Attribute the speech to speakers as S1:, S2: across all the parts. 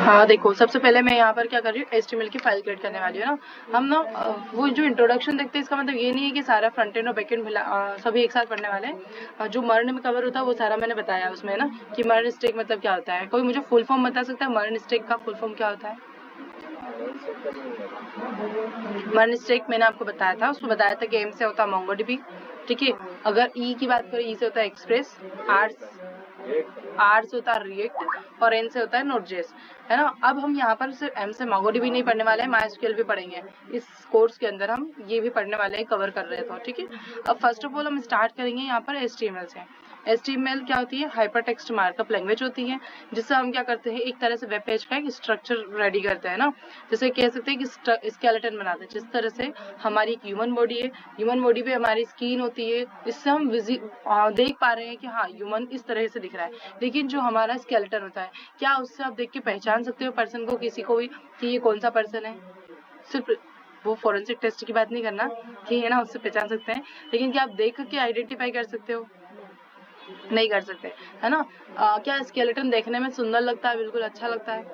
S1: हाँ देखो, सबसे पहले मैं यहाँ पर क्या कर रही हूँ, HTML की फाइल क्रिएट करने वाली हूँ ना। हम ना वो जो इंट्रोडक्शन देखते हैं, इसका मतलब ये नहीं है कि सारा फ्रंट एंड और बैक एंड सभी एक साथ पढ़ने वाले हैं। जो मर्न में कवर होता है वो सारा मैंने बताया उसमें ना, कि मर्न स्टैक मतलब क्या होता है। कोई मुझे फुल फॉर्म बता सकता है मर्न स्टैक का फुल फॉर्म क्या होता है? मर्न स्टैक मैंने आपको बताया था, उसमें बताया था कि M से होता है MongoDB, ठीक है। अगर E की बात करें, E से होता है एक्सप्रेस, R से होता है रिएक्ट और N से होता है नोड.js, है ना। अब हम यहाँ पर सिर्फ M से MongoDB नहीं पढ़ने वाले हैं, MySQL भी पढ़ेंगे। इस कोर्स के अंदर हम ये भी पढ़ने वाले हैं, कवर कर रहे हैं, तो ठीक है। अब फर्स्ट ऑफ ऑल हम स्टार्ट करेंगे यहाँ पर HTML से। HTML क्या होती है? हाइपरटेक्स्ट मार्कअप लैंग्वेज होती है, जिससे हम क्या करते हैं, एक तरह से वेब पेज का एक स्ट्रक्चर रेडी करते हैं ना। जैसे कह सकते हैं कि स्केलेटन बनाते हैं। जिस तरह से हमारी एक ह्यूमन बॉडी है, ह्यूमन बॉडी पे हमारी स्किन होती है, इससे हम देख पा रहे हैं कि हाँ ह्यूमन इस तरह से दिख रहा है। लेकिन जो हमारा स्केलेटन होता है, क्या उससे आप देख के पहचान सकते हो पर्सन को, किसी को भी, कि ये कौन सा पर्सन है? सिर्फ वो फॉरेंसिक टेस्ट की बात नहीं करना कि है ना, उससे पहचान सकते हैं, लेकिन क्या आप देख के आइडेंटिफाई कर सकते हो? नहीं कर सकते, है ना। क्या स्केलेटन देखने में सुंदर लगता है, बिल्कुल अच्छा लगता है?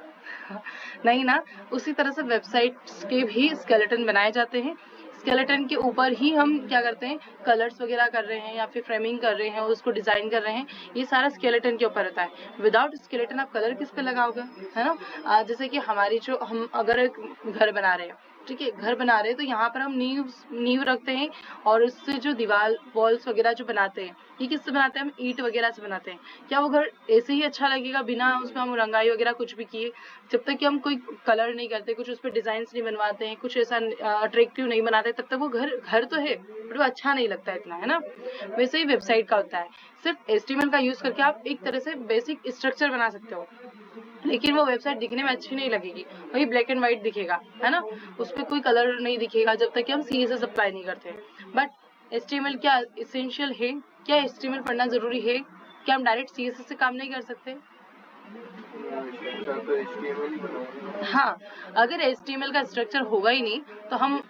S1: नहीं ना। उसी तरह से वेबसाइट्स के भी स्केलेटन बनाए जाते हैं। स्केलेटन के ऊपर ही हम क्या करते हैं, कलर्स वगैरह कर रहे हैं या फिर फ्रेमिंग कर रहे हैं, उसको डिजाइन कर रहे हैं, ये सारा स्केलेटन के ऊपर होता है। विदाउट स्केलेटन आप कलर किस पे लगाओगे, है ना। जैसे कि हमारी जो हम अगर एक घर बना रहे हैं, ठीक है, घर बना रहे हैं, तो यहाँ पर हम नींव रखते हैं, और उससे जो दीवार वॉल्स वगैरह जो बनाते हैं, ये किससे बनाते हैं? हम ईंट वगैरह से बनाते हैं। क्या वो घर ऐसे ही अच्छा लगेगा बिना उसमें हम रंगाई वगैरह कुछ भी किए? जब तक कि हम कोई कलर नहीं करते, कुछ उस पर डिजाइन नहीं बनवाते हैं, कुछ ऐसा अट्रैक्टिव नहीं बनाते, तब तक वो घर घर तो है बट वो अच्छा नहीं लगता इतना, है ना। वैसे ही वेबसाइट का होता है। सिर्फ HTML का यूज करके आप एक तरह से बेसिक स्ट्रक्चर बना सकते हो, लेकिन वो वेबसाइट दिखने में अच्छी नहीं लगेगी, वही ब्लैक एंड व्हाइट दिखेगा, है ना। उसपे कोई कलर नहीं दिखेगा जब तक कि हम CSS अप्लाई नहीं करते। बट HTML क्या इसेंशियल है? क्या HTML पढ़ना जरूरी है? क्या हम डायरेक्ट CSS से काम नहीं कर सकते? हाँ, अगर HTML का स्ट्रक्चर होगा ही नहीं तो हम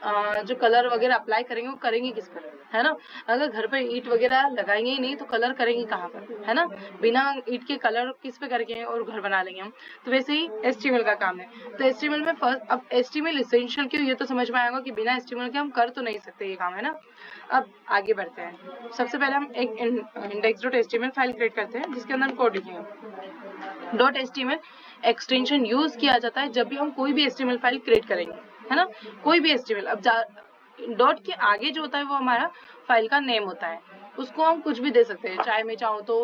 S1: जो कलर वगैरह अप्लाई करेंगे वो करेंगे किस पर, है ना। अगर घर पे ईंट वगैरह लगाएंगे ही नहीं तो कलर करेंगे कहाँ पर, है ना। बिना ईंट के कलर किस पे करेंगे और घर बना लेंगे हम। तो वैसे ही HTML का काम है। तो HTML में फर्स्ट, अब HTML इसेंशियल क्यों, ये तो समझ में आएगा कि बिना HTML के हम कर तो नहीं सकते ये काम, है ना। अब आगे बढ़ते हैं। सबसे पहले हम एक index.html फाइल क्रिएट करते हैं, जिसके अंदर हम कोड लिखेंगे। .html एक्सटेंशन यूज किया जाता है जब भी हम कोई भी HTML फाइल क्रिएट करेंगे, है ना। कोई भी HTML, अब डॉट के आगे जो होता है वो हमारा फाइल का नेम होता है, उसको हम कुछ भी दे सकते हैं। चाहे मैं चाहूँ तो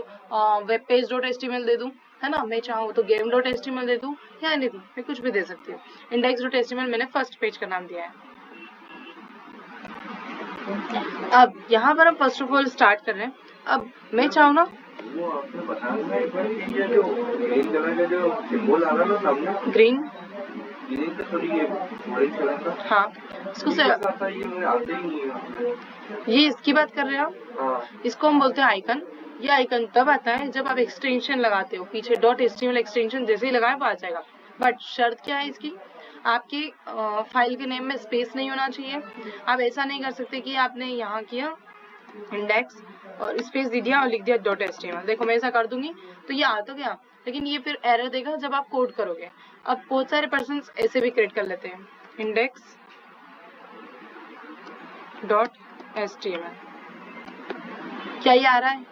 S1: वेब पेज .html दे दूँ, है ना। मैं चाहूँ तो गेम .html दे दूँ, या एनीथिंग, मैं कुछ भी दे सकती हूँ। index.html मैंने फर्स्ट पेज का नाम दिया है। अब यहाँ पर हम फर्स्ट ऑफ ऑल स्टार्ट कर रहे हैं। अब मैं चाहूँ ना, वो आपने बताया एक बार कि ये जो ग्रीन कलर का जो सिंबल आ रहा है ना सामने, ग्रीन का थोड़ी ये ऑरेंज कलर का, हाँ इसको से आता है, ये मुझे आते ही नहीं है। ये इसकी बात कर रहे हैं आप? हाँ। इसको हम बोलते हैं आइकन। ये आइकन तब आता है जब आप एक्सटेंशन लगाते हो, पीछे .html एक्सटेंशन जैसे ही लगाए वो आ जाएगा। बट शर्त क्या है इसकी, आपकी फाइल के नेम में स्पेस नहीं होना चाहिए। आप ऐसा नहीं कर सकते कि आपने यहाँ किया इंडेक्स और स्पेस दे दिया और लिख दिया .html। देखो मैं ऐसा कर दूंगी तो ये आ तो गया, लेकिन ये फिर एरर देगा जब आप कोड करोगे। अब बहुत सारे पर्सन ऐसे भी क्रिएट कर लेते हैं, index.html, क्या ये आ रहा है?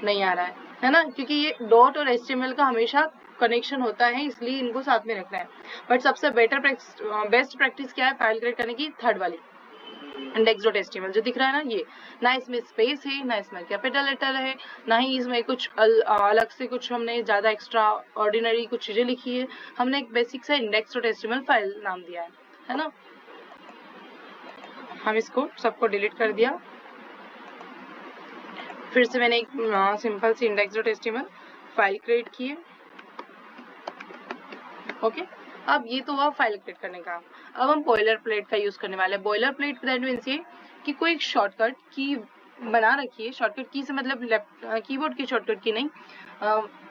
S1: नहीं आ रहा है ना, क्योंकि ये डॉट और HTML का हमेशा कनेक्शन होता है, इसलिए इनको साथ में रखना है। बट सबसे बेस्ट प्रैक्टिस क्या है फाइल क्रिएट करने की? थर्ड वाली, index.html जो दिख रहा है ना, ये ना इसमें स्पेस है, ना इसमें कैपिटल लेटर है, ना ही इसमें कुछ अलग से कुछ हमने ज्यादा एक्स्ट्रा ऑर्डिनरी कुछ चीजें लिखी है। हमने एक बेसिक सा index.html फाइल नाम दिया है ना। हम इसको सबको डिलीट कर दिया, फिर से मैंने एक सिंपल सी index.html फाइल क्रिएट की है। ओके, अब ये तो हुआ फाइल क्रिएट करने का। अब हम बॉयलर प्लेट का यूज करने वाले हैं। बॉयलर प्लेट दैट मीन्स ये कि कोई एक शॉर्टकट की बना रखी है। शॉर्टकट की से मतलब कीबोर्ड की शॉर्टकट की नहीं,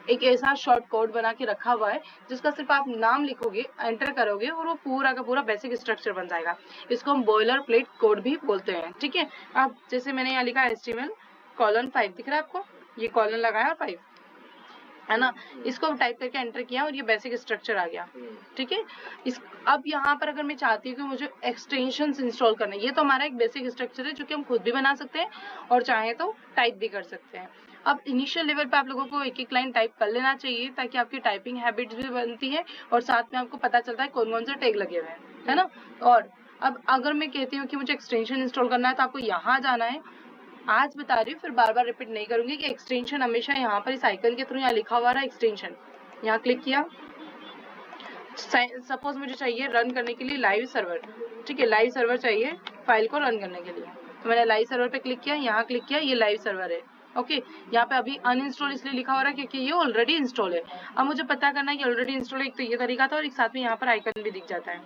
S1: एक ऐसा शॉर्ट कोड बना के रखा हुआ है जिसका सिर्फ आप नाम लिखोगे, एंटर करोगे और वो पूरा का पूरा बेसिक स्ट्रक्चर बन जाएगा। इसको हम बॉयलर प्लेट कोड भी बोलते हैं, ठीक है। अब जैसे मैंने यहाँ लिखा HTML:5 दिख रहा है आपको, ये कॉलन लगाया और 5, है ना। इसको टाइप करके एंटर किया और ये बेसिक स्ट्रक्चर आ गया, ठीक है। अब यहाँ पर अगर मैं चाहती हूँ कि मुझे एक्सटेंशंस इंस्टॉल करना है, ये तो हमारा एक बेसिक स्ट्रक्चर है जो कि हम खुद भी बना सकते हैं और चाहे तो टाइप भी कर सकते हैं। अब इनिशियल लेवल पे आप लोगों को एक एक लाइन टाइप कर लेना चाहिए ताकि आपकी टाइपिंग हैबिट्स भी बनती है और साथ में आपको पता चलता है कौन कौन से टैग लगे हुए हैं, है ना। और अब अगर मैं कहती हूँ कि मुझे एक्सटेंशन इंस्टॉल करना है तो आपको यहाँ जाना है। आज बता रही हूँ, फिर बार बार रिपीट नहीं करूंगी कि एक्सटेंशन हमेशा यहाँ पर इस आइकन के थ्रू यहाँ लिखा हुआ रहा एक्सटेंशन, यहाँ क्लिक किया। सपोज मुझे चाहिए रन करने के लिए लाइव सर्वर, ठीक है, लाइव सर्वर चाहिए फाइल को रन करने के लिए, तो मैंने लाइव सर्वर पे क्लिक किया, यहाँ क्लिक किया, ये लाइव सर्वर है। ओके, यहाँ पे अभी अनइंस्टॉल इसलिए लिखा हो रहा है क्योंकि ये ऑलरेडी इंस्टॉल है। अब मुझे पता करना है कि ऑलरेडी इंस्टॉल है, एक तो ये तरीका था और एक साथ में यहाँ पर आइकन भी दिख जाता है,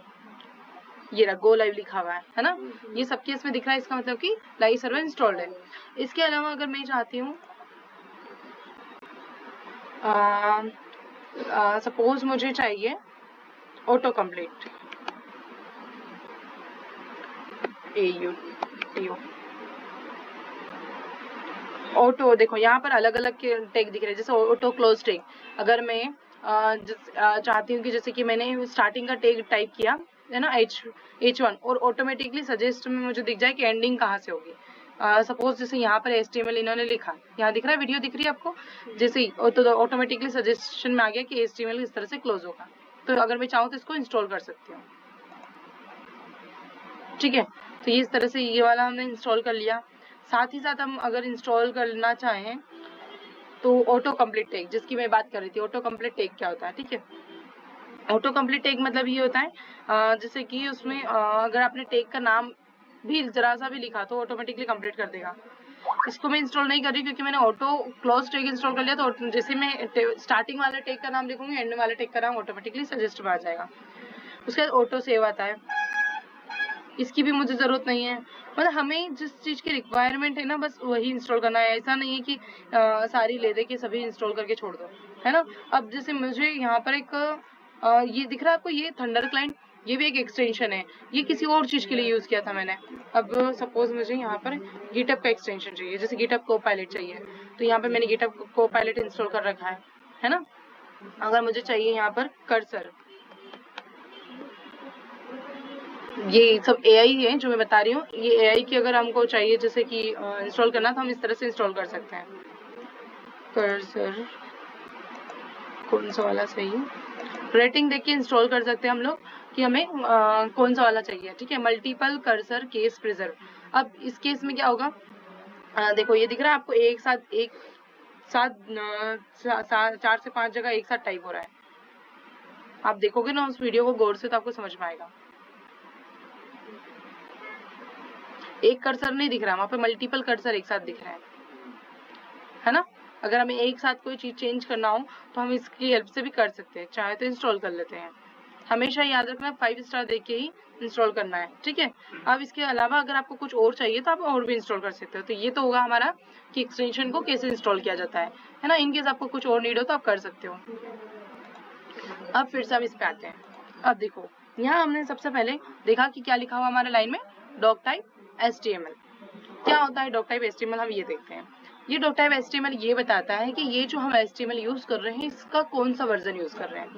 S1: ये रहा गो लाइव लिखा हुआ है ना, ये सब केस में दिख रहा है, इसका मतलब कि लाइव सर्वर इंस्टॉल्ड है। इसके अलावा अगर मैं चाहती हूँ सपोज मुझे चाहिए ऑटो कंप्लीट ऑटो, देखो यहाँ पर अलग अलग टैग दिख रहे हैं, जैसे ऑटो क्लोज टैग। अगर मैं चाहती हूँ कि जैसे कि मैंने स्टार्टिंग का टैग टाइप किया है ना H1 और ऑटोमेटिकली सजेस्ट में मुझे दिख जाए कि एंडिंग कहाँ से होगी। सपोज जैसे यहाँ पर HTML इन्होंने लिखा, यहाँ दिख रहा है, वीडियो दिख रही है आपको, जैसे ही तो ऑटोमेटिकली सजेशन में आ गया कि HTML इस तरह से क्लोज होगा। तो अगर मैं चाहूँ तो इसको इंस्टॉल कर सकती हूँ, ठीक है। तो ये इस तरह से ये वाला हमने इंस्टॉल कर लिया। साथ ही साथ हम अगर इंस्टॉल करना चाहें तो ऑटो कंप्लीट टैग, जिसकी मैं बात कर रही थी, ऑटो कंप्लीट टैग क्या होता है, ठीक है। ऑटो कंप्लीट टैग मतलब ये होता है जैसे कि उसमें अगर आपने टैग का नाम भी जरा सा भी लिखा तो ऑटोमेटिकली कंप्लीट कर देगा। इसको मैं इंस्टॉल नहीं कर रही क्योंकि मैंने ऑटो क्लोज टैग इंस्टॉल कर लिया, तो जैसे मैं स्टार्टिंग वाले टैग का नाम लिखूंगी, एंड वाले टैग का नाम ऑटोमेटिकली सजेस्ट में आ जाएगा। उसके बाद ऑटो सेव आता है, इसकी भी मुझे जरूरत नहीं है। मतलब हमें जिस चीज की रिक्वायरमेंट है ना, बस वही इंस्टॉल करना है। ऐसा नहीं है कि सारी ले दे के सभी इंस्टॉल करके छोड़ दो, है ना। अब जैसे मुझे यहाँ पर एक ये दिख रहा है आपको, ये थंडर क्लाइंट, ये भी एक एक्सटेंशन है, ये किसी और चीज के लिए यूज किया था मैंने। अब सपोज मुझे यहाँ पर गिटहब का एक्सटेंशन चाहिए, जैसे गिटहब कोपायलट चाहिए, तो यहाँ पर मैंने गिटहब कोपायलट इंस्टॉल कर रखा है ना। अगर मुझे चाहिए यहाँ पर कर्सर, ये सब AI है जो मैं बता रही हूँ, ये AI की अगर हमको चाहिए जैसे कि इंस्टॉल करना, तो हम इस तरह से इंस्टॉल कर सकते हैं। कर्सर कौन सा वाला सही है, रेटिंग देख के इंस्टॉल कर सकते हैं हम लोग कि हमें कौन सा वाला चाहिए, ठीक है। मल्टीपल कर्सर केस प्रिजर्व, अब इस केस में क्या होगा, देखो ये दिख रहा है आपको, एक साथ 4 से 5 जगह एक साथ टाइप हो रहा है। आप देखोगे ना उस वीडियो को गौर से तो आपको समझ में आएगा। एक कर्सर नहीं दिख रहा, वहां पे मल्टीपल कर्सर एक साथ दिख रहे हैं, है ना। अगर हमें एक साथ कोई चीज चेंज करना हो तो हम इसकी हेल्प से भी कर सकते हैं, चाहे तो इंस्टॉल कर लेते हैं। हमेशा याद रखना 5 स्टार देख के ही इंस्टॉल करना है, ठीक है। अब इसके अलावा अगर आपको कुछ और चाहिए तो आप और भी इंस्टॉल कर सकते हो। तो ये तो होगा हमारा कि एक्सटेंशन को कैसे इंस्टॉल किया जाता है ना। इनकेस आपको कुछ और नीड हो तो आप कर सकते हो। अब फिर से हम इस पे आते हैं। अब देखो यहाँ हमने सबसे पहले देखा कि क्या लिखा हुआ हमारे लाइन में, डॉक टाइप HTML। क्या होता है डॉक टाइप HTML, हम ये देखते हैं। ये डॉक टाइप HTML ये बताता है कि ये जो हम HTML यूज कर रहे हैं इसका कौन सा वर्जन यूज कर रहे हैं।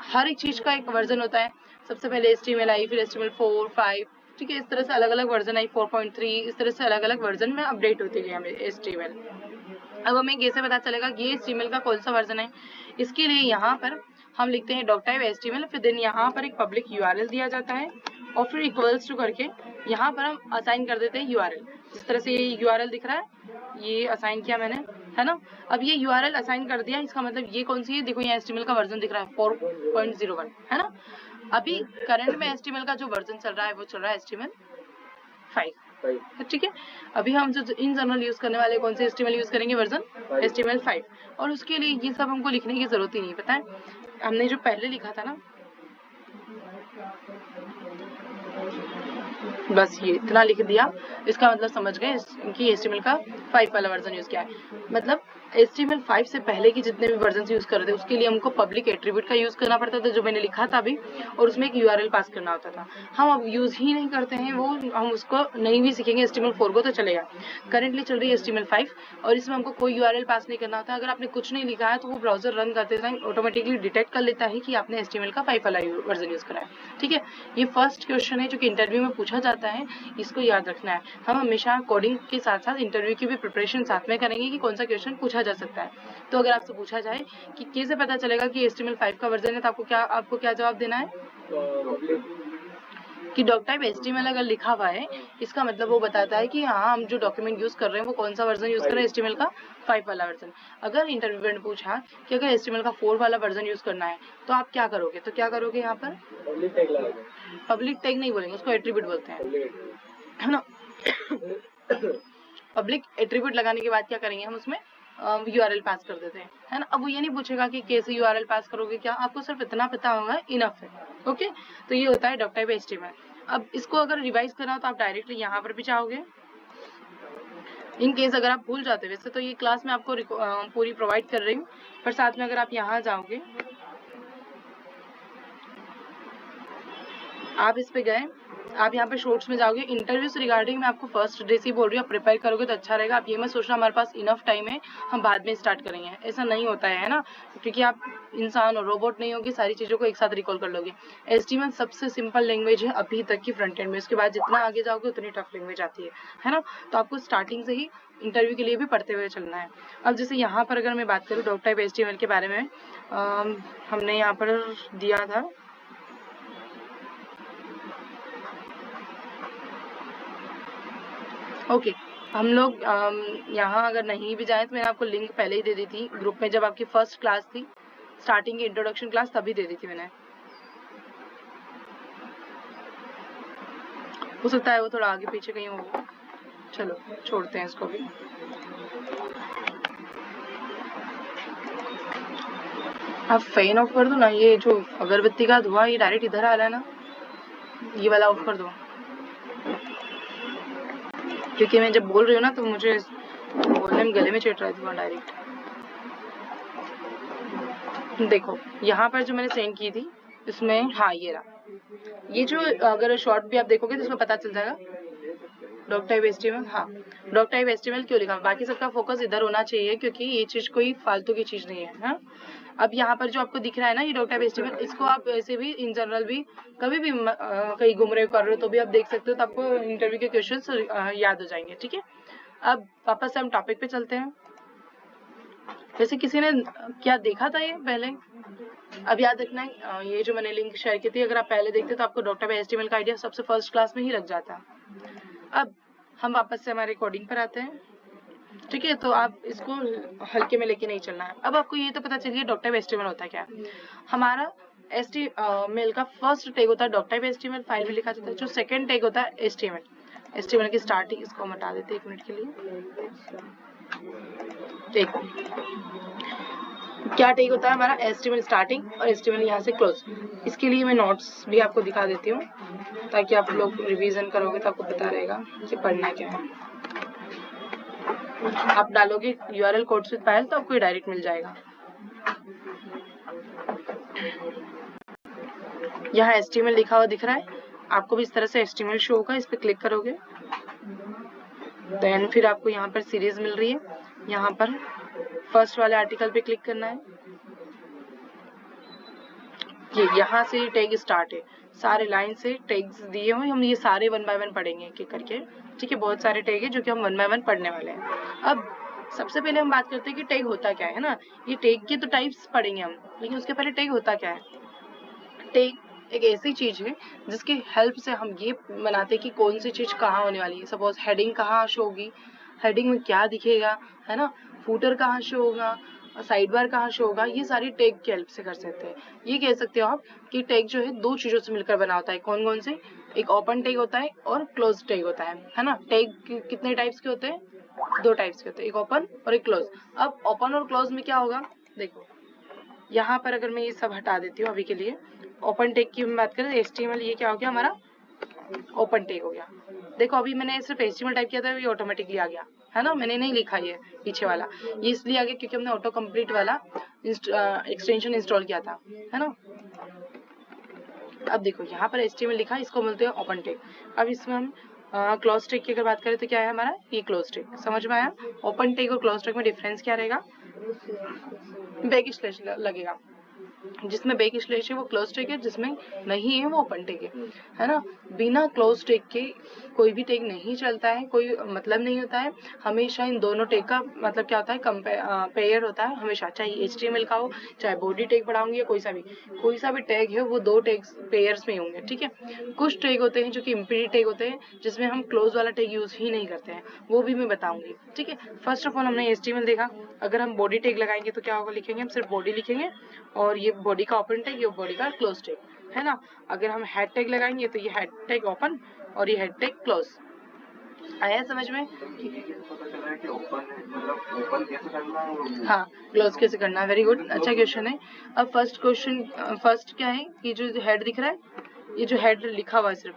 S1: हर एक चीज का एक वर्जन होता है, सबसे पहले HTML आई, फिर HTML4, 5, ठीक है, इस तरह से अलग अलग वर्जन आई, 4.3, इस तरह से अलग अलग वर्जन में अपडेट होती गई हमें HTML। अब हमें कैसे पता चलेगा कि ये HTML का कौन सा वर्जन है, इसके लिए यहाँ पर हम लिखते हैं डॉक टाइप HTML, फिर देन यहाँ पर एक पब्लिक URL दिया जाता है और फिर इक्वल्स टू करके यहाँ पर हम असाइन कर देते हैं URL। जिस तरह से ये URL दिख रहा है ये असाइन किया मैंने, है ना। अब ये URL असाइन कर दिया, इसका मतलब ये कौन सी है, देखो यहाँ HTML का वर्जन दिख रहा है 4.01, है ना। अभी करंट में HTML का जो वर्जन चल रहा है वो चल रहा है HTML5, ठीक है। अभी हम जो इन जनरल यूज करने वाले कौन से HTML यूज करेंगे, वर्जन HTML5। और उसके लिए ये सब हमको लिखने की जरूरत ही नहीं, पता है हमने जो पहले लिखा था ना, बस ये इतना लिख दिया, इसका मतलब समझ गए कि HTML का 5 वाला वर्जन यूज किया है। मतलब HTML5 से पहले की जितने भी वर्जन यूज कर रहे थे उसके लिए हमको पब्लिक एट्रीब्यूट का यूज करना पड़ता था, जो मैंने लिखा था अभी, और उसमें एक URL पास करना होता था। हम अब यूज ही नहीं करते हैं वो, हम उसको नहीं भी सीखेंगे HTML4 को तो चलेगा। करेंटली चल रही है HTML5 और इसमें हमको कोई URL पास नहीं करना होता। अगर आपने कुछ नहीं लिखा है तो वो ब्राउजर रन करते टाइम ऑटोमेटिकली डिटेक्ट कर लेता है कि आपने HTML का 5 वाला वर्जन यूज करा है। ठीक है, ये फर्स्ट क्वेश्चन है जो कि इंटरव्यू में पूछा जाता है, इसको याद रखना है। हम हमेशा कोडिंग के साथ साथ इंटरव्यू की भी प्रिपरेशन साथ में करेंगे कि कौन सा क्वेश्चन पूछा जा सकता है। तो अगर आपसे पूछा जाए कि कैसे पता चलेगा कि HTML5 का वर्जन है, तो आपको क्या जवाब देना है कि डॉकटाइप HTML अगर लिखा हुआ है इसका मतलब वो बताता है कि हाँ हम जो डॉक्यूमेंट यूज कर रहे हैं वो कौन सा वर्जन यूज कर रहे हैं, HTML का 5 वाला वर्जन। अगर इंटरव्यूअर ने पूछा कि अगर HTML का 4 वाला वर्जन यूज करना है तो आप क्या करोगे, तो क्या करोगे यहाँ पर पब्लिक टैग नहीं बोलेंगे, उसको एट्रीब्यूट बोलते हैं, है ना। पब्लिक एट्रीब्यूट लगाने के बाद क्या करेंगे हम उसमें URL पास कर देते हैं, है ना। अब वो ये नहीं पूछेगा कि कैसे URL पास करोगे, क्या आपको सिर्फ इतना पता होगा इनफ है। ओके, तो ये होता है डॉकटाइप HTML। अब इसको अगर रिवाइज करना हो तो आप डायरेक्टली यहाँ पर भी चाहोगे, इन केस अगर आप भूल जाते, वैसे तो ये क्लास में आपको पूरी प्रोवाइड कर रही हूँ, पर साथ में अगर आप यहाँ जाओगे, आप इस पे गए, आप यहाँ पे शॉर्ट्स में जाओगे, इंटरव्यू से रिगार्डिंग मैं आपको फर्स्ट डे से बोल रही हूँ, आप प्रिपेयर करोगे तो अच्छा रहेगा। आप ये मत सोचना हमारे पास इनफ टाइम है हम बाद में स्टार्ट करेंगे, ऐसा नहीं होता है ना, क्योंकि आप इंसान और रोबोट नहीं होगी, सारी चीज़ों को एक साथ रिकॉल कर लोगे। HTML सबसे सिंपल लैंग्वेज है अभी तक की फ्रंट एंड में, उसके बाद जितना आगे जाओगे उतनी टफ लैंग्वेज आती है ना। तो आपको स्टार्टिंग से ही इंटरव्यू के लिए भी पढ़ते हुए चलना है। अब जैसे यहाँ पर अगर मैं बात करूँ डॉकटाइप HTML के बारे में, हमने यहाँ पर दिया था ओके हम लोग यहाँ अगर नहीं भी जाए तो मैंने आपको लिंक पहले ही दे दी थी ग्रुप में, जब आपकी फर्स्ट क्लास थी स्टार्टिंग की इंट्रोडक्शन क्लास, तभी दे दी थी मैंने। हो सकता है वो थोड़ा आगे पीछे कहीं हो, चलो छोड़ते हैं इसको भी। आप फैन ऑफ कर दो ना, ये जो अगरबत्ती का धुआं ये डायरेक्ट इधर आ रहा है ना, ये वाला ऑफ कर दो, क्योंकि मैं जब बोल रही हूँ ना तो मुझे बोलने में गले में चिढ़ रहा है धुआं डायरेक्ट। देखो यहाँ पर जो मैंने सेंड की थी इसमें, हाँ ये रहा, ये जो अगर शॉर्ट भी आप देखोगे तो इसमें पता चल जाएगा डॉकटाइप HTML। हाँ डॉकटाइप HTML क्यों लिखा, बाकी सबका फोकस इधर होना चाहिए क्योंकि ये चीज कोई फालतू की चीज नहीं है। हाँ अब यहाँ पर जो आपको दिख रहा है ना ये डॉकटाइप HTML, इसको आप ऐसे भी इन जनरल भी कभी भी कहीं घूम रहे कर रहे हो तो भी आप देख सकते हो, तो आपको इंटरव्यू के क्वेश्चन याद हो जाएंगे। ठीक है, अब वापस से हम टॉपिक पे चलते हैं। वैसे किसी ने क्या देखा था ये पहले, अब याद रखना है ये जो मैंने लिंक शेयर की थी, अगर आप पहले देखते तो आपको डॉकटाइप HTML का आइडिया सबसे फर्स्ट क्लास में ही लग जाता। अब हम वापस से हमारे कोडिंग पर आते हैं। ठीक है, तो आप इसको हल्के में लेके नहीं चलना है। अब आपको ये तो पता चलिए डॉकटाइप HTML होता है क्या। हमारा HTML का फर्स्ट टैग होता है डॉकटाइप HTML, फाइल में लिखा जाता है। जो सेकंड टैग होता है HTML की स्टार्टिंग, इसको हम हटा देते हैं 1 मिनट के लिए। देखो क्या टैग होता है हमारा, HTML स्टार्टिंग और HTML यहाँ से क्लोज। इसके लिए मैं नोट्स भी आपको दिखा देती हूँ ताकि आप लोग रिवीजन करोगे तो आपको पता रहेगा कि पढ़ना क्या है। आप डालोगे URL कोड्स विद फाइल तो आपको डायरेक्ट मिल जाएगा। यहाँ HTML लिखा हुआ दिख रहा है आपको भी, इस तरह से HTML शो होगा, इस पे क्लिक करोगे देन फिर आपको यहाँ पर सीरीज मिल रही है, यहाँ पर फर्स्ट वाले आर्टिकल पे क्लिक करना है। ये यहाँ से टैग स्टार्ट है, सारे लाइन से टैग्स दिए हुए, हम ये सारे 1 बाय 1 पढ़ेंगे एक एक करके। ठीक है, बहुत सारे टैग है जो कि हम 1 बाय 1 पढ़ने वाले हैं। अब सबसे पहले हम बात करते हैं कि टैग होता क्या है ना। ये टैग के तो टाइप्स पढ़ेंगे हम, लेकिन उसके पहले टैग होता क्या है। टैग एक ऐसी चीज है जिसकी हेल्प से हम ये बनाते हैं कि कौन सी चीज कहाँ होने वाली है। सपोज हेडिंग कहाँ शो होगी, हेडिंग में क्या दिखेगा, है ना, फूटर कहाँ शो होगा, साइड बार कहाँ शो होगा, ये सारी टैग की हेल्प से कर सकते हैं। ये कह सकते हो आप कि टैग जो है 2 चीजों से मिलकर बना होता है। कौन कौन से, एक ओपन टैग होता है और क्लोज टैग होता है ना। टैग कितने टाइप्स के होते हैं, 2 टाइप्स के होते हैं, एक ओपन और एक क्लोज। अब ओपन और क्लोज में क्या होगा, देखो यहाँ पर अगर मैं ये सब हटा देती हूँ अभी के लिए, ओपन टैग की बात करें HTML, ये क्या हो गया हमारा ओपन टैग हो गया। देखो अभी मैंने सिर्फ HTML टाइप किया था, ये ऑटोमेटिकली आ गया। है ना, मैंने नहीं लिखा ये पीछे वाला, ये इसलिए आ गया क्योंकि हमने ऑटो कंप्लीट वाला एक्सटेंशन इंस्टॉल किया था, है ना। अब देखो यहाँ पर HTML लिखा है, इसको बोलते हैं ओपन टैग। अब इसमें हम क्लोज टैग की अगर बात करें तो क्या है हमारा, ये क्लोज टैग। समझ में आया? ओपन टैग और क्लोज टैग में डिफरेंस क्या रहेगा? बैक स्लैश लगेगा, जिसमें बैक स्लैश है वो क्लोज टैग है, जिसमें नहीं है वो ओपन टैग है ना। बिना क्लोज टैग के कोई भी टैग नहीं चलता है, कोई मतलब नहीं होता है। हमेशा इन दोनों टैग का मतलब क्या होता है, पेयर होता है हमेशा, चाहे HTML का हो, चाहे बॉडी टैग पढ़ाऊंगी या कोई सा भी टैग है, वो दो टैग पेयर्स में होंगे, ठीक है। कुछ टैग होते हैं जो कि इम्पीडी टैग होते हैं, जिसमें हम क्लोज वाला टैग यूज ही नहीं करते हैं, वो भी मैं बताऊंगी, ठीक है। फर्स्ट ऑफ ऑल हमने HTML देखा, अगर हम बॉडी टैग लगाएंगे तो क्या होगा, लिखेंगे हम सिर्फ बॉडी लिखेंगे, और ये बॉडी का ओपन टैग, ये बॉडी का क्लोज टैग, है ना। अगर हम हेड टैग लगाएंगे तो ये हेड टैग ओपन और ये हेड टैग क्लोज। आया समझ में? हाँ, क्लोज कैसे करना है, वेरी गुड, अच्छा क्वेश्चन है। अब फर्स्ट क्या है, ये जो हेड दिख रहा है, ये जो हेड लिखा हुआ है सिर्फ,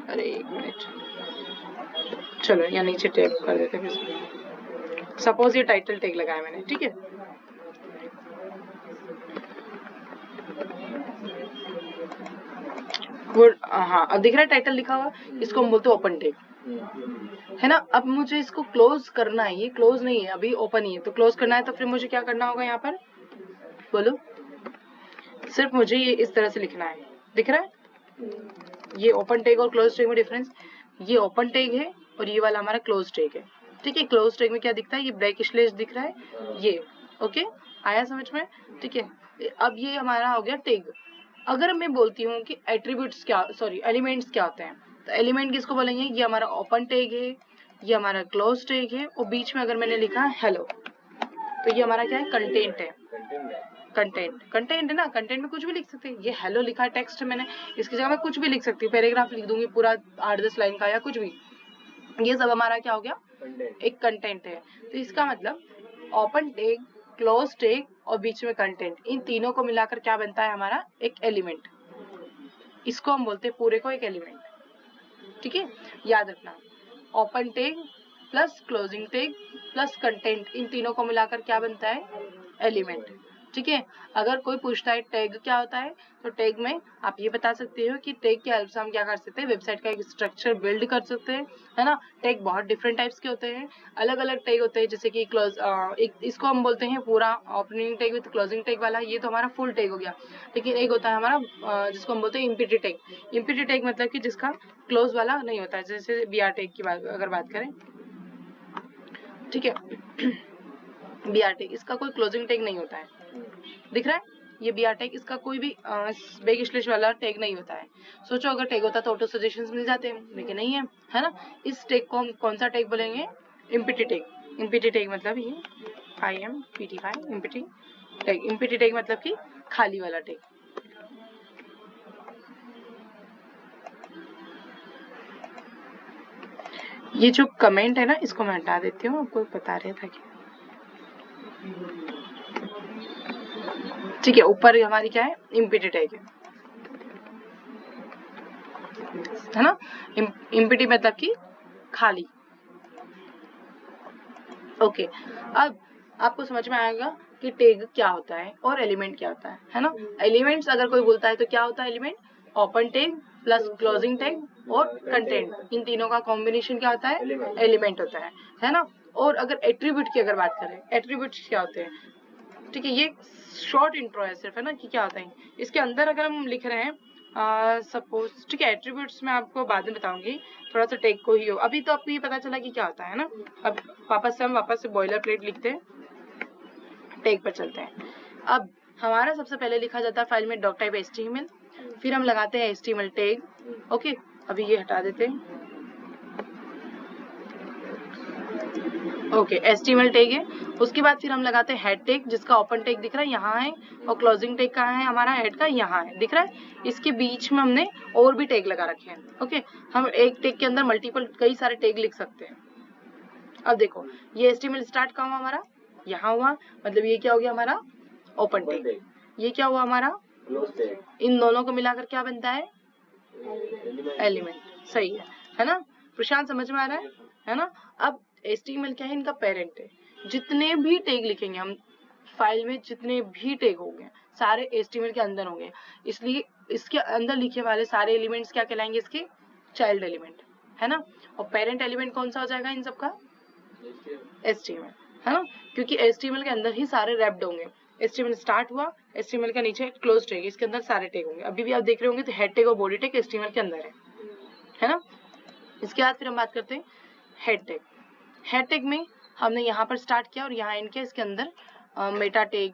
S1: अरे एक मिनट, चलो यहाँ नीचे टैग कर देते हैं फिर। सपोज ये टाइटल टैग लगाया मैंने, ठीक है। वो हाँ, अब दिख रहा है टाइटल लिखा हुआ, इसको हम बोलते हैं ओपन टैग, है ना। अब मुझे इसको क्लोज करना है, ये क्लोज नहीं है अभी, ओपन ही है, तो क्लोज करना है तो फिर मुझे क्या करना होगा, यहाँ पर बोलो, सिर्फ मुझे ये इस तरह से लिखना है, दिख रहा है ये ओपन टैग और क्लोज टैग में डिफरेंस, ये ओपन टैग है और ये वाला हमारा क्लोज टैग है, ठीक है। क्लोज टैग में क्या दिखता है, ये ब्लैक स्लैश दिख रहा है, ये ओके, आया समझ में, ठीक है। अब ये हमारा हो गया टैग। अगर मैं बोलती हूँ कि एट्रीब्यूट्स क्या, सॉरी एलिमेंट्स क्या होते हैं, तो एलिमेंट किसको बोलेंगे, ये हमारा ओपन टैग है, ये हमारा क्लोज टैग है, और बीच में अगर मैंने लिखा है हेलो, तो ये हमारा क्या है, कंटेंट है। कंटेंट है ना, कंटेंट में कुछ भी लिख सकते हैं, ये हेलो लिखा है टेक्स्ट मैंने, इसकी जगह मैं कुछ भी लिख सकती हूँ, पैराग्राफ लिख दूंगी पूरा 8-10 लाइन का या कुछ भी, ये सब हमारा क्या हो गया, एक कंटेंट है। तो इसका मतलब ओपन टैग, क्लोज टैग और बीच में कंटेंट, इन तीनों को मिलाकर क्या बनता है हमारा, एक एलिमेंट। इसको हम बोलते हैं पूरे को एक एलिमेंट, ठीक है। याद रखना, open tag plus closing tag plus content, इन तीनों को मिलाकर क्या बनता है, एलिमेंट, ठीक है। अगर कोई पूछता है टैग क्या होता है, तो टैग में आप ये बता सकते हो कि टैग की हेल्प से हम क्या कर सकते हैं, वेबसाइट का एक स्ट्रक्चर बिल्ड कर सकते हैं, है ना। टैग बहुत डिफरेंट टाइप्स के होते हैं, अलग अलग टैग होते हैं, जैसे कि इसको हम बोलते हैं पूरा opening tag with closing tag वाला, ये तो हमारा फुल टैग हो गया। लेकिन एक होता है हमारा जिसको हम बोलते हैं इम्पीटी टैग। इम्पीटी टैग मतलब कि जिसका क्लोज वाला नहीं होता है, जैसे BR टैग की अगर बात करें, ठीक है। BR टैग, इसका कोई क्लोजिंग टैग नहीं होता है, दिख रहा है, ये BR टैग, इसका कोई भी बैक स्लैश वाला टैग नहीं होता है। सोचो अगर टैग होता तो ऑटो सजेशंस मिल जाते हैं, लेकिन नहीं है ना। इस टैग को हम कौन सा टैग बोलेंगे, इम्पीटी टैग। इम्पीटी टैग मतलब ये IMPTY इम्पीटी टैग, इम्पीटी टैग मतलब कि खाली वाला टैग। ये जो कमेंट है ना, इसको मैं हटा देती हूँ, आपको बता रहा था कि, ठीक है। ऊपर हमारी क्या है, इम्पीटी टैग है ना, इम्पीटी मतलब कि खाली, ओके। अब आपको समझ में आएगा कि टैग क्या होता है और एलिमेंट क्या होता है ना। एलिमेंट्स अगर कोई बोलता है तो क्या होता है element, open tag plus closing tag और कंटेंट, इन तीनों का कॉम्बिनेशन क्या होता है, एलिमेंट होता है ना। और अगर एट्रीब्यूट की अगर बात करें, एट्रीब्यूट्स क्या होते हैं, ठीक है। ये शॉर्ट इंट्रो है सिर्फ, है ना, कि क्या होता है इसके अंदर। अगर हम लिख रहे हैं सपोज, ठीक है, एट्रीब्यूट्स मैं आपको बाद में बताऊंगी, थोड़ा सा टैग को ही हो, अभी तो आपको ये पता चला कि क्या होता है ना। अब वापस से बॉयलर प्लेट लिखते हैं, टैग पर चलते हैं। अब हमारा सबसे पहले लिखा जाता है फाइल में doctype HTML, फिर हम लगाते हैं HTML टैग, ओके। अभी ये हटा देते हैं, ओके, HTML टैग है। उसके बाद फिर हम लगाते हैं हेड टैग, जिसका ओपन टैग दिख रहा है यहाँ है, और क्लोजिंग टैग कहाँ है हमारा, हेड का यहाँ है, दिख रहा है। इसके बीच में हमने और भी टैग लगा रखे हैं, ओके। हम एक टैग के अंदर मल्टीपल कई सारे टैग लिख सकते हैं। अब देखो, ये HTML स्टार्ट कहाँ हुआ हमारा, यहाँ हुआ, मतलब ये क्या हो गया हमारा, ओपन टैग। ये क्या हुआ हमारा, इन दोनों को मिलाकर क्या बनता है, एलिमेंट, सही है ना। प्रशांत समझ में आ रहा है है ना। अब HTML क्या है, इनका पेरेंट है। जितने भी टैग लिखेंगे हम फाइल में, जितने भी टैग होंगे सारे HTML के अंदर होंगे, इसलिए इसके अंदर लिखे वाले सारे एलिमेंट्स क्या कहलाएंगे, इसके चाइल्ड एलिमेंट, है ना। और पेरेंट एलिमेंट कौन सा हो जाएगा इन सबका, HTML, है ना, क्योंकि HTML के अंदर ही सारे रैप्ड होंगे। HTML स्टार्ट हुआ, HTML का नीचे क्लोज टैग, इसके अंदर सारे टैग होंगे। अभी भी आप देख रहे होंगे तो हेड टैग और बॉडी टैग HTML के अंदर है ना। इसके बाद फिर हम बात करते हैं हेड टैग। हेड टैग में हमने यहाँ पर स्टार्ट किया और यहाँ एंड किया, इसके अंदर मेटा टैग,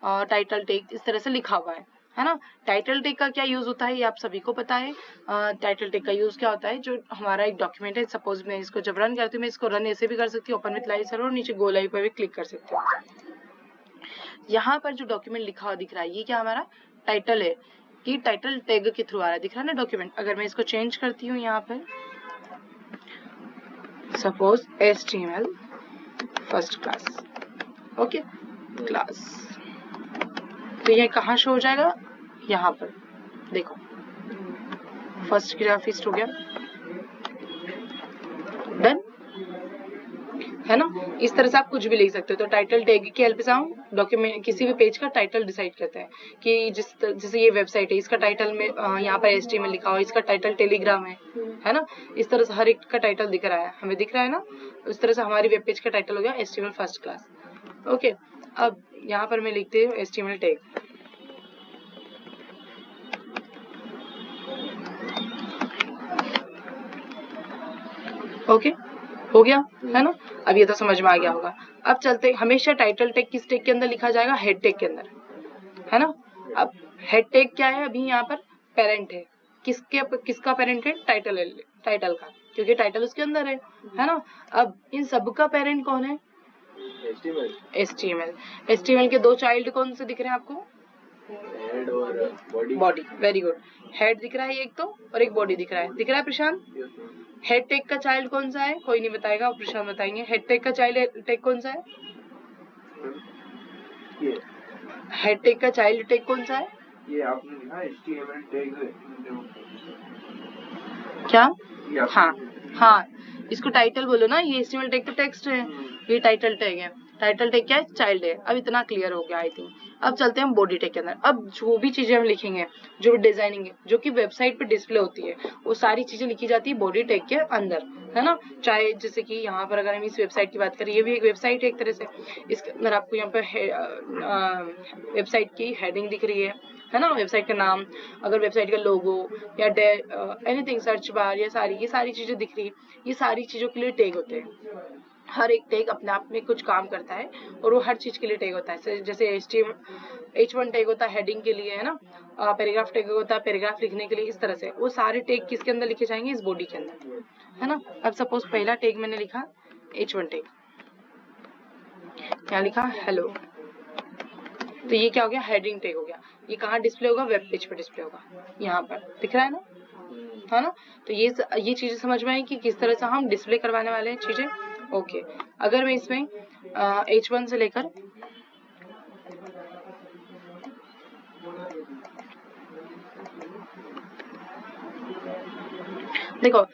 S1: टाइटल टैग इस तरह से लिखा हुआ है ना। टाइटल टैग का क्या यूज होता है ये आप सभी को पता है। टाइटल टैग का यूज क्या होता है, जो हमारा एक डॉक्यूमेंट है, सपोज मैं इसको जब रन करती हूँ, मैं इसको रन ऐसे भी कर सकती हूँ, ओपन विथ लाइव सर्वर, और नीचे गो लाइव पर भी क्लिक कर सकती हूँ। यहाँ पर जो डॉक्यूमेंट लिखा हुआ दिख रहा है ये क्या हमारा टाइटल है, कि टाइटल टैग के थ्रू आ रहा है, दिख रहा है ना डॉक्यूमेंट। अगर मैं इसको चेंज करती हूँ यहाँ पर, suppose HTML first class, okay class, तो ये कहाँ शो हो जाएगा, यहाँ पर देखो फर्स्ट ग्राफिस्ट हो गया, डन, है ना। इस तरह से आप कुछ भी लिख सकते हो। तो टाइटल टैग की हेल्प से हम डॉक्यूमेंट किसी भी पेज का टाइटल डिसाइड करते हैं, कि जैसे ये वेबसाइट है, इसका टाइटल में यहाँ पर HTML लिखा हो, इसका टाइटल टेलीग्राम है ना। इस तरह से हर एक का टाइटल दिख रहा है, हमें दिख रहा है ना। इस तरह से हमारी वेब पेज का टाइटल हो गया HTML फर्स्ट क्लास, ओके। अब यहाँ पर मैं लिखती हूँ HTML टैग, ओके हो गया, है ना। अब ये तो समझ में आ गया होगा। अब चलते, हमेशा टाइटल टैग किस टैग के अंदर लिखा जाएगा, हेड टैग के अंदर, है ना। अब हेड टैग क्या है, अभी यहाँ पर पेरेंट है, किसका पेरेंट है, टाइटल का, क्योंकि टाइटल उसके अंदर है ना। अब इन सब का पेरेंट कौन है, HTML के दो चाइल्ड कौन से दिख रहे हैं आपको, हेड और बॉडी, वेरी गुड। हेड दिख रहा है एक तो, और एक बॉडी दिख रहा है प्रशांत। हेड टैग का चाइल्ड कौन सा है, कोई नहीं बताएगा, प्रशांत बताएंगे। हेड टैग का चाइल्ड टैग कौन सा है, हेड टैग का चाइल्ड टैग कौन सा है, ये आपने लिखा HTML टैग, क्या, हाँ इसको टाइटल बोलो ना, ये HTML टैग तो टेक्स्ट है, ये टाइटल टैग है। टाइटल टैग क्या है, चाइल्ड है। अब इतना क्लियर हो गया आई थिंक। अब चलते हैं हम बॉडी टैग के अंदर। अब जो भी चीजें हम लिखेंगे, जो भी डिजाइनिंग है, जो कि वेबसाइट पे डिस्प्ले होती है, वो सारी चीजें लिखी जाती है बॉडी टैग के अंदर, है ना। चाहे जैसे कि यहाँ पर अगर हम इस वेबसाइट की बात करें, ये भी एक वेबसाइट है एक तरह से, इसके अंदर आपको यहाँ पर वेबसाइट की हेडिंग दिख रही है ना, वेबसाइट का नाम, अगर वेबसाइट का लोगो या एनीथिंग, सर्च बार, ये सारी चीजें दिख रही है। ये सारी चीजों के लिए टैग होते हैं। हर एक टैग अपने आप में कुछ काम करता है और वो हर चीज के लिए टैग होता है। जैसे H1 टैग होता है हेडिंग के लिए, है ना। पैराग्राफ टैग होता है पैराग्राफ लिखने के लिए। इस तरह से वो सारे टैग किसके अंदर लिखे जाएंगे, इस बॉडी के अंदर, है ना। अब सपोज पहला टैग मैंने लिखा H1 टैग, क्या लिखा, हेलो, तो ये क्या हो गया, हेडिंग टैग हो गया। ये कहाँ डिस्प्ले होगा, वेब पेज पे डिस्प्ले होगा, यहाँ पर दिख रहा है ना, है ना। तो ये चीजें समझ में आई कि किस तरह से हम डिस्प्ले करवाने वाले हैं चीजें, ओके। अगर मैं इसमें H1 से लेकर देखो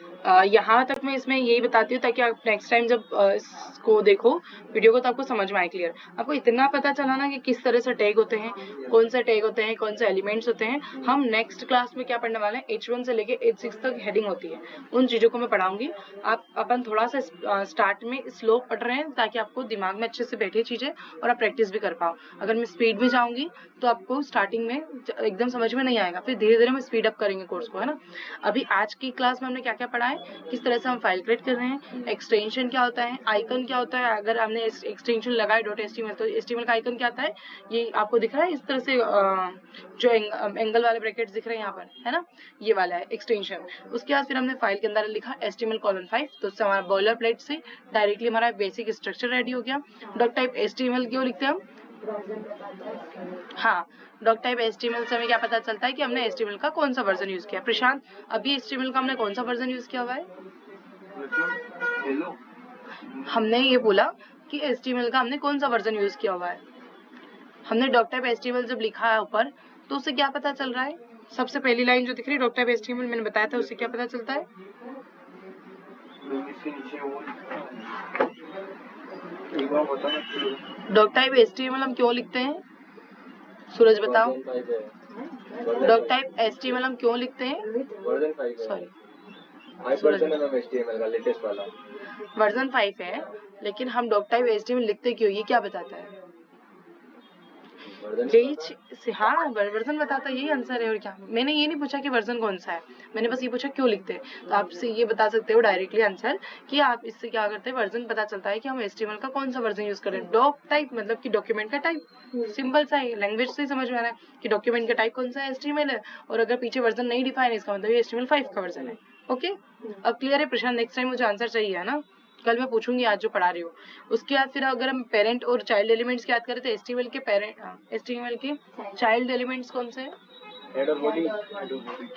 S1: यहाँ तक मैं इसमें यही बताती हूँ ताकि आप नेक्स्ट टाइम जब इसको देखो वीडियो को तो आपको समझ में आए क्लियर। आपको इतना पता चला ना कि किस तरह से टैग होते हैं, कौन से टैग होते हैं, कौन से एलिमेंट्स होते हैं। हम नेक्स्ट क्लास में क्या पढ़ने वाले हैं, H1 से लेके H6 तक हेडिंग होती है, उन चीजों को मैं पढ़ाऊंगी। अपन थोड़ा सा स्टार्ट में स्लो पढ़ रहे हैं ताकि आपको दिमाग में अच्छे से बैठे चीजें और आप प्रैक्टिस भी कर पाओ। अगर मैं स्पीड में जाऊंगी तो आपको स्टार्टिंग में एकदम समझ में नहीं आएगा, फिर धीरे धीरे हम स्पीड अप करेंगे कोर्स को, है ना। अभी आज की क्लास में हमने क्या क्या पढ़ा है, किस तरह से हम फाइल क्रिएट कर रहे हैं, एक्सटेंशन क्या होता है, आइकन क्या होता है। अगर हमने एक्सटेंशन लगाए .html तो HTML का आइकन क्या आता है, ये आपको दिख रहा है इस तरह से, जो एंगल वाले ब्रैकेट्स दिख रहे हैं यहाँ पर, है ना, ये वाला है एक्सटेंशन। उसके बाद फिर हमने फाइल के अंदर लिखा HTML:5, तो उससे हमारा बॉयलर प्लेट से डायरेक्टली हमारा बेसिक स्ट्रक्चर रेडी हो गया। डॉक टाइप HTML क्यों लिखते हैं हम, हाँ, डॉक टाइप HTML से हमें क्या पता चलता है कि हमने HTML का कौन सा वर्जन यूज किया। प्रशांत, अभी HTML का हमने कौन सा वर्जन यूज किया हुआ है, हमने ये बोला कि HTML का हमने कौन सा वर्जन यूज किया हुआ है। हमने डॉक टाइप HTML जब लिखा है ऊपर तो उससे क्या पता चल रहा है, सबसे पहली लाइन जो दिख रही है डॉक टाइप HTML मैंने बताया था, उससे क्या पता चलता है, डॉक टाइप HTML हम क्यों लिखते हैं? सूरज बताओ। डॉक टाइप HTML हम क्यों लिखते हैं? सॉरी, वर्जन 5 है, लेकिन हम डॉक टाइप HTML लिखते क्यों, ये क्या बताता है? यही हाँ, वर्जन बताता है, यही आंसर है। और क्या, मैंने ये नहीं पूछा कि वर्जन कौन सा है, मैंने बस ये पूछा क्यों लिखते हैं। तो आपसे ये बता सकते हो डायरेक्टली आंसर कि आप इससे क्या करते हैं, वर्जन पता चलता है कि हम HTML का कौन सा वर्जन यूज कर रहे हैं। डॉक टाइप मतलब कि डॉक्यूमेंट का टाइप, सिंपल सा है, लैंग्वेज से समझ में आ रहा है कि डॉक्यूमेंट का टाइप कौन सा है, HTML है। और अगर पीछे वर्जन नहीं डिफाइन है, इसका मतलब ये HTML 5 का वर्जन है। ओके, अब क्लियर है प्रशांत? नेक्स्ट टाइम मुझे आंसर चाहिए है ना, कल मैं पूछूंगी, आज जो पढ़ा रही हूँ। उसके बाद फिर अगर हम पेरेंट और चाइल्ड एलिमेंट्स की याद करें तो HTML के HTML के चाइल्ड एलिमेंट्स कौन से हैं?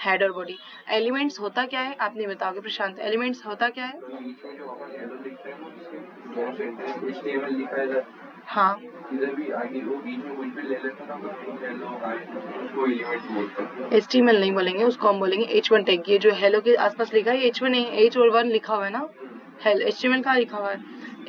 S1: हेड और बॉडी। एलिमेंट्स होता क्या है आप नहीं बताओगे प्रशांत? एलिमेंट्स होता क्या है? हाँ, इधर भी आगे वो बीच में कुछ भी ले लेते हैं ना, उसको एलिमेंट्स बोलते हैं। HTML नहीं बोलेंगे उसको, हम बोलेंगे H1 टैग। ये जो हेलो के आसपास लिखा है H1 है, H और 1 लिखा हुआ है ना। HTML का लिखा हुआ है,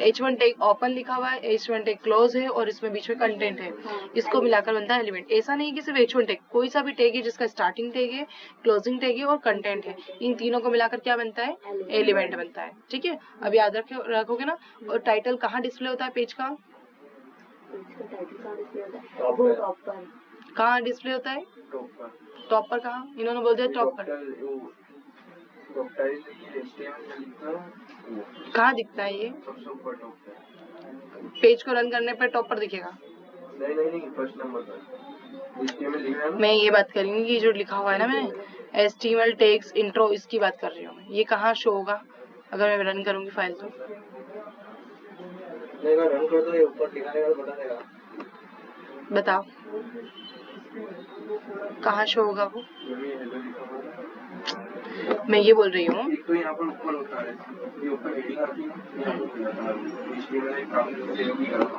S1: H1 टैग ओपन लिखा हुआ है, H1 टैग क्लोज है और इसमें बीच में कंटेंट है। इसको मिलाकर बनता है एलिमेंट। ऐसा नहीं कि सिर्फ H1 टैग, कोई सा भी टैग है जिसका स्टार्टिंग टैग है, क्लोजिंग टैग है और कंटेंट है, इन तीनों को मिलाकर क्या बनता है? एलिमेंट बनता है। ठीक है, अब याद रखोगे ना। और टाइटल कहाँ डिस्प्ले होता है पेज का? कहाँ डिस्प्ले होता है? टॉप पर। कहाँ? इन्होंने बोल दिया टॉप पर। कहाँ दिखता है ये? पेज को रन करने पर टॉप पर दिखेगा। नहीं, फर्स्ट नंबर पर। मैं ये बात करूंगी कि जो लिखा हुआ है ना मैंने HTML टैग्स इंट्रो, इसकी बात कर रही हूँ। ये कहाँ शो होगा अगर मैं रन करूंगी फाइल तो? रन कर दो, ये ऊपर दिखाने का बटन देगा। बताओ कहाँ शो होगा वो? मैं ये बोल रही हूँ, तो यहाँ पर ऊपर होता है, ये ऊपर हेडिंग आती है,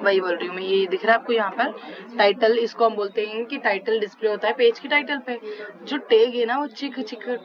S1: वही बोल रही हूँ मैं। ये दिख रहा है आपको यहाँ पर टाइटल, इसको हम बोलते हैं कि टाइटल डिस्प्ले होता है पेज की टाइटल पे। जो टैग है ना वो चिक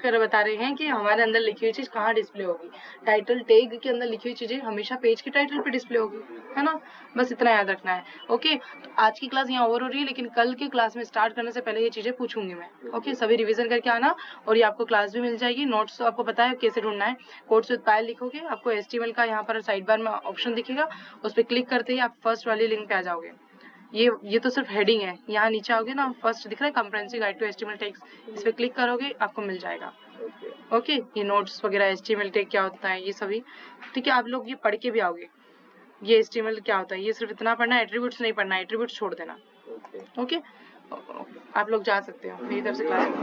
S1: कर बता रहे हैं कि हमारे अंदर लिखी हुई चीज कहाँ डिस्प्ले होगी। टाइटल टैग के अंदर लिखी हुई चीजें हमेशा पेज की टाइटल पे डिस्प्ले होगी, है ना। बस इतना याद रखना है। ओके, तो आज की क्लास यहाँ ओवर हो रही है, लेकिन कल की क्लास में स्टार्ट करने से पहले ये चीजें पूछूंगी मैं। ओके, सभी रिवीजन करके आना और ये आपको क्लास भी मिल जाएगी। नोट्स तो आपको पता है कैसे ढूंढना है। कोर्स विद पायल लिखोगे, आपको HTML का यहाँ पर साइड बार में ऑप्शन दिखेगा, उस पर क्लिक करते ही आप फर्स्ट वाली लिंक पे आ जाओगे। ये तो सिर्फ हेडिंग है। यहाँ नीचे आओगे ना, फर्स्ट दिख रहा है comprehensive guide to HTML tags, इस पे क्लिक करोगे आपको मिल जाएगा। ओके, ये नोट्स वगैरह HTML टैग क्या होता है ये सभी, ठीक है। आप लोग ये पढ़ के भी आओगे, ये HTML क्या होता है, ये सिर्फ इतना पढ़ना है, एट्रीब्यूट्स नहीं पढ़ना है, एट्रीब्यूट्स छोड़ देना। ओके, आप लोग जा सकते हो, मेरी तरफ से क्लास।